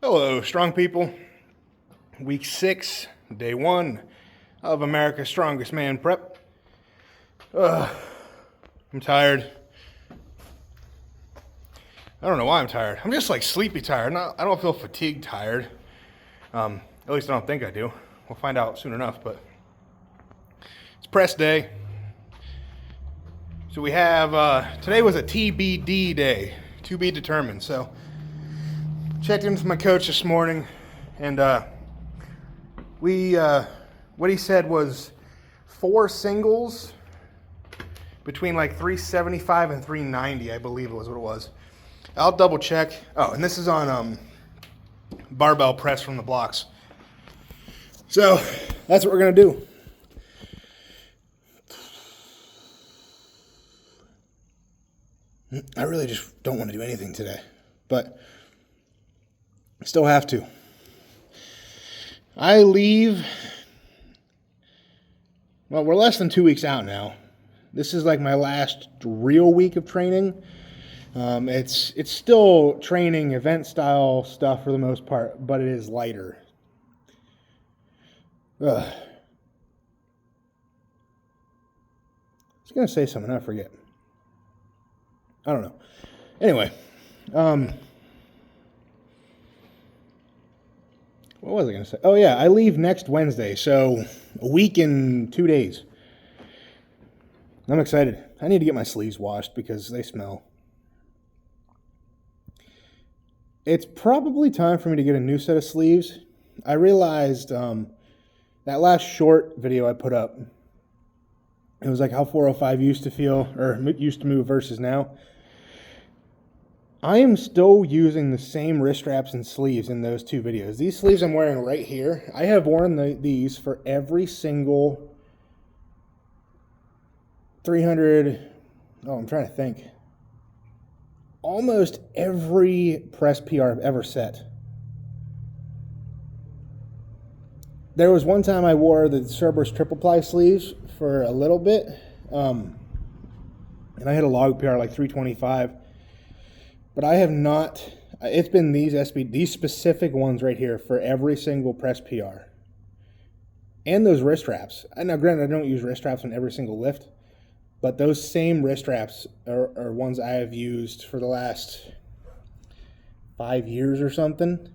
Hello, strong people. Week 6, day 1 of America's Strongest Man prep. I'm tired. I don't know why I'm tired. I'm just like sleepy tired. I don't feel fatigued tired. At least I don't think I do. We'll find out soon enough, but it's press day. So we have, today was a TBD day, to be determined. So checked in with my coach this morning, and what he said was 4 singles between like 375 and 390, I believe it was what it was. I'll double check. Oh, and this is on barbell press from the blocks. So that's what we're gonna do. I really just don't want to do anything today, but I still have to. I leave, well, we're less than 2 weeks out now. This is like my last real week of training. It's still training event style stuff for the most part, but it is lighter. I was going to say something, I forget. I don't know. Anyway, what was I going to say? Oh, yeah, I leave next Wednesday, so a week and 2 days. I'm excited. I need to get my sleeves washed because they smell. It's probably time for me to get a new set of sleeves. I realized that last short video I put up, it was like how 405 used to feel, or used to move versus now. I am still using the same wrist straps and sleeves in those 2 videos. These sleeves I'm wearing right here, I have worn these for every single 300, I'm trying to think. Almost every press PR I've ever set. There was one time I wore the Cerberus triple ply sleeves for a little bit, and I had a log PR like 325. But I have not, it's been these specific ones right here for every single press PR. And those wrist straps. Now granted, I don't use wrist straps on every single lift, but those same wrist straps are ones I have used for the last 5 years or something.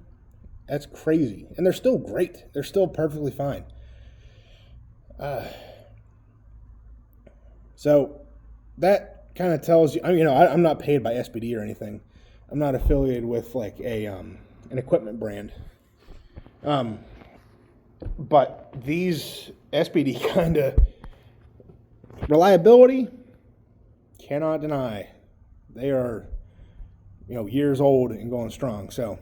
That's crazy. And they're still great. They're still perfectly fine. So that kind of tells you, I'm not paid by SBD or anything. I'm not affiliated with like an equipment brand. But these SBD kind of reliability, cannot deny. They are, years old and going strong. So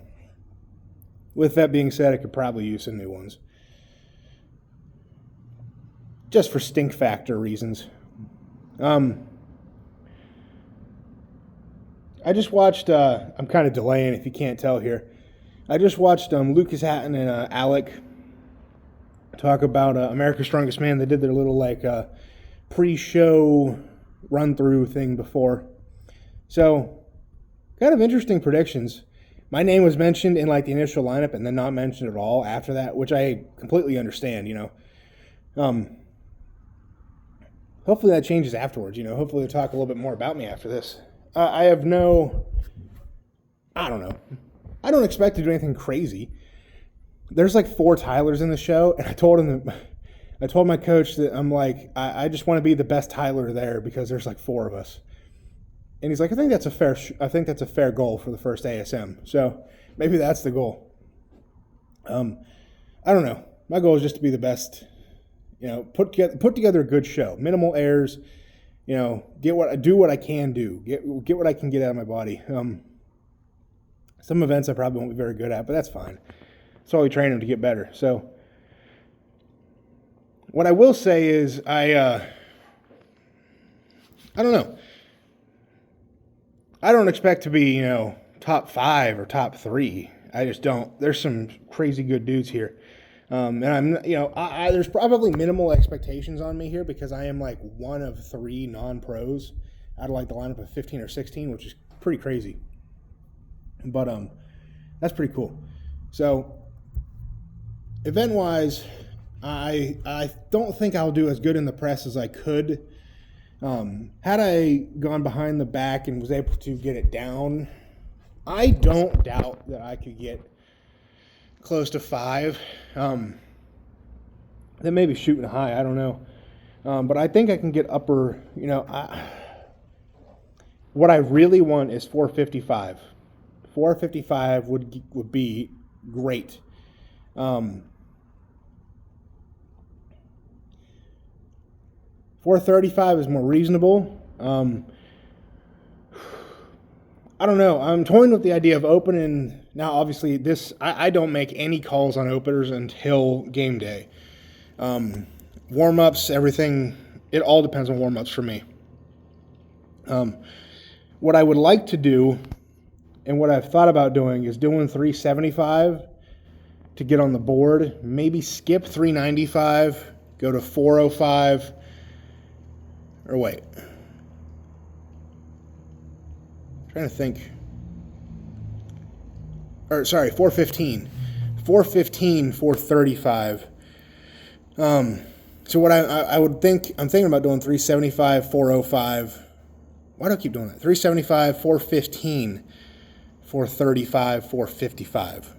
with that being said, I could probably use some new ones. Just for stink factor reasons. I just watched, I'm kind of delaying if you can't tell here. I just watched Lucas Hatton and Alec talk about America's Strongest Man. They did their little pre-show run-through thing before. So, kind of interesting predictions. My name was mentioned in like the initial lineup and then not mentioned at all after that, which I completely understand, Hopefully that changes afterwards, Hopefully they'll talk a little bit more about me after this. I don't know. I don't expect to do anything crazy. There's like 4 Tylers in the show, and I told my coach that I'm like, I just want to be the best Tyler there because there's like 4 of us. And he's like, I think that's a fair goal for the first ASM. So maybe that's the goal. I don't know. My goal is just to be the best. Put together a good show, minimal errors. Do what I can do. Get what I can get out of my body. Some events I probably won't be very good at, but that's fine. That's why we train them to get better. So, what I will say is I don't know. I don't expect to be top 5 or top 3. I just don't. There's some crazy good dudes here. And I'm, there's probably minimal expectations on me here because I am like one of 3 non-pros out of like the lineup of 15 or 16, which is pretty crazy. But that's pretty cool. So event-wise, I don't think I'll do as good in the press as I could. Had I gone behind the back and was able to get it down, I don't doubt that I could get close to 5. Then maybe shooting high, I don't know. But I think I can get upper, what I really want is 455. 455 would be great. 435 is more reasonable. I don't know. I'm toying with the idea of opening. Now, obviously, I don't make any calls on openers until game day. Warm-ups, everything, it all depends on warm-ups for me. What I would like to do, and what I've thought about doing, is doing 375 to get on the board. Maybe skip 395, go to 405, or wait. Trying to think. Or sorry, 415. 415, 435. So what I would think, I'm thinking about doing 375, 405. Why do I keep doing that? 375, 415, 435, 455.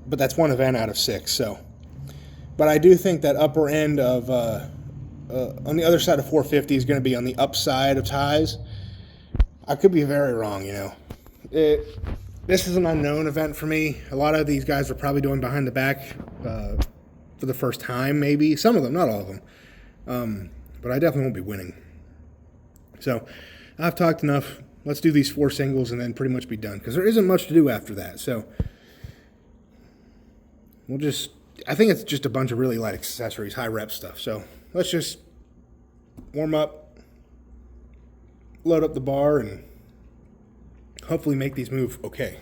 But that's one event out of 6. So, but I do think that upper end of on the other side of 450 is going to be on the upside of ties. I could be very wrong, This is an unknown event for me. A lot of these guys are probably doing behind the back for the first time, maybe. Some of them, not all of them. But I definitely won't be winning. So I've talked enough. Let's do these 4 singles and then pretty much be done, because there isn't much to do after that. So I think it's just a bunch of really light accessories, high rep stuff. So let's just warm up, load up the bar, and hopefully make these move okay.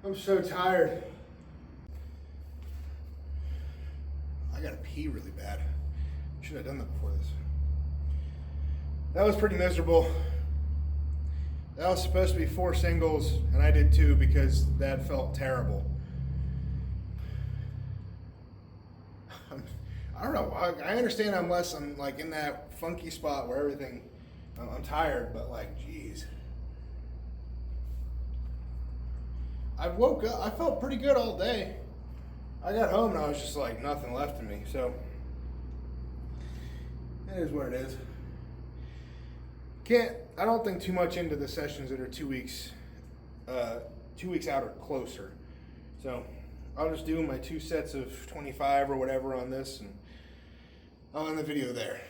I'm so tired. I gotta pee really bad. Should have done that before this. That was pretty miserable. That was supposed to be 4 singles, and I did 2 because that felt terrible. I don't know. I understand I'm like in that funky spot where everything, I'm tired, but like, geez. I woke up, I felt pretty good all day. I got home and I was just like, nothing left in me. So, it is what it is. I don't think too much into the sessions that are 2 weeks out or closer. So, I'll just do my 2 sets of 25 or whatever on this, and I'll end the video there.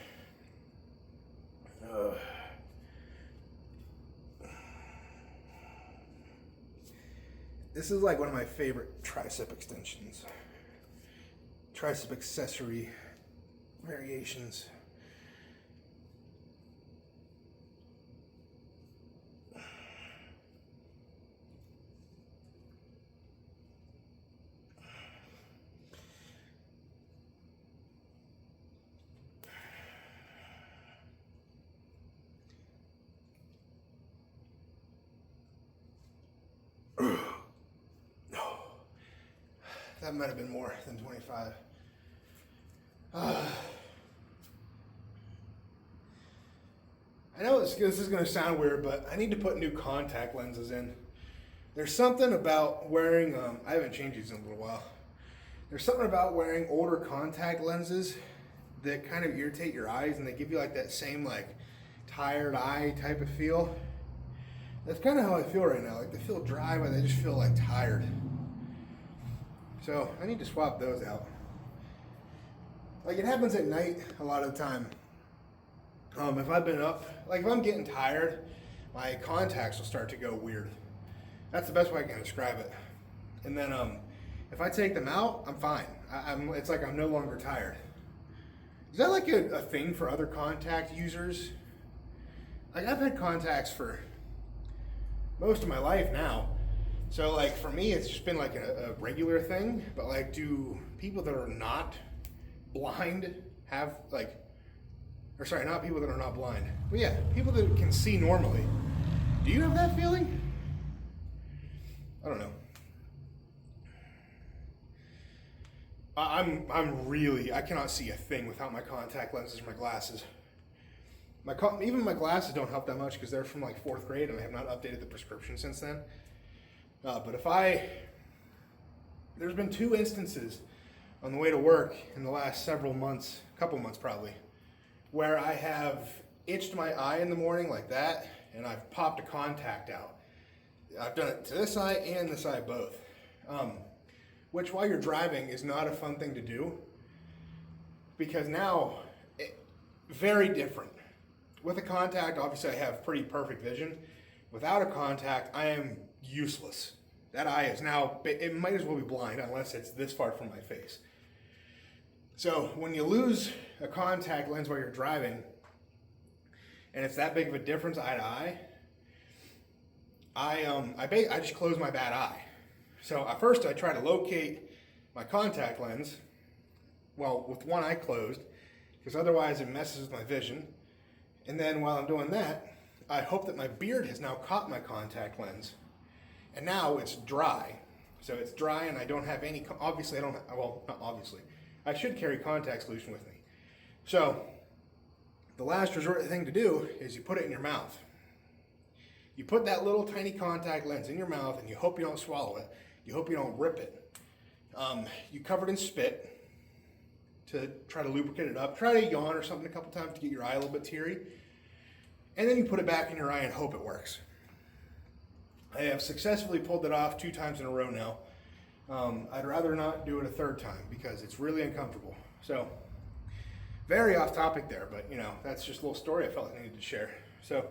This is like one of my favorite tricep extensions. Tricep accessory variations. That might have been more than 25. I know this is going to sound weird, but I need to put new contact lenses in. There's something about wearing, I haven't changed these in a little while. There's something about wearing older contact lenses that kind of irritate your eyes, and they give you like that same like tired eye type of feel. That's kind of how I feel right now. Like they feel dry, but they just feel like tired. So I need to swap those out. Like, it happens at night a lot of the time. If I've been up, like if I'm getting tired, my contacts will start to go weird. That's the best way I can describe it. And then if I take them out, I'm fine. It's like I'm no longer tired. Is that like a thing for other contact users? Like, I've had contacts for most of my life now. So like for me, it's just been like a regular thing. But like, do people that are not blind have like, or sorry, not people that are not blind, but yeah, people that can see normally. Do you have that feeling? I don't know. I cannot see a thing without my contact lenses or my glasses. Even my glasses don't help that much because they're from like 4th grade and I have not updated the prescription since then. But there's been 2 instances on the way to work in the last several months, couple months probably, where I have itched my eye in the morning like that and I've popped a contact out. I've done it to this eye and this eye both. Which while you're driving is not a fun thing to do because now, very different. With a contact, obviously I have pretty perfect vision. Without a contact, I am useless. That eye is now, it might as well be blind unless it's this far from my face. So when you lose a contact lens while you're driving, and it's that big of a difference eye to eye, I just close my bad eye. So at first I try to locate my contact lens, well, with one eye closed, because otherwise it messes with my vision. And then while I'm doing that, I hope that my beard has now caught my contact lens. And now it's dry. So it's dry and I don't have any, obviously I don't, well, not obviously. I should carry contact solution with me. So the last resort thing to do is you put it in your mouth. You put that little tiny contact lens in your mouth and you hope you don't swallow it. You hope you don't rip it. You cover it in spit to try to lubricate it up. Try to yawn or something a couple times to get your eye a little bit teary. And then you put it back in your eye and hope it works. I have successfully pulled it off 2 times in a row now. I'd rather not do it a 3rd time because it's really uncomfortable. So, very off topic there, but you know, that's just a little story I felt I needed to share. So,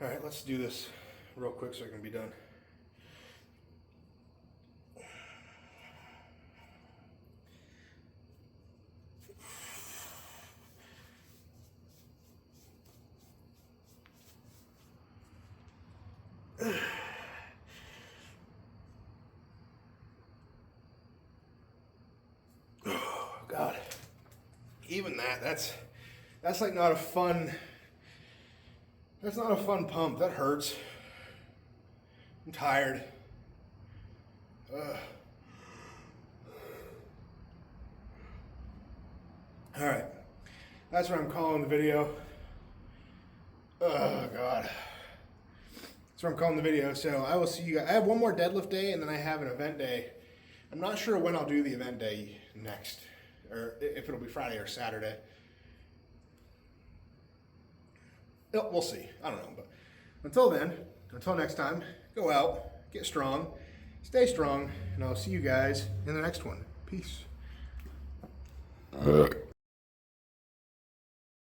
all right, let's do this real quick so I can be done. Oh God, even that's like not a fun, that's not a fun pump. That hurts. I'm tired. All right, that's what I'm calling the video. Oh God. That's what I'm calling the video. So I will see you guys. I have one more deadlift day and then I have an event day. I'm not sure when I'll do the event day next, or if it'll be Friday or Saturday. We'll see. I don't know. But until then, until next time, go out, get strong, stay strong, and I'll see you guys in the next one. Peace.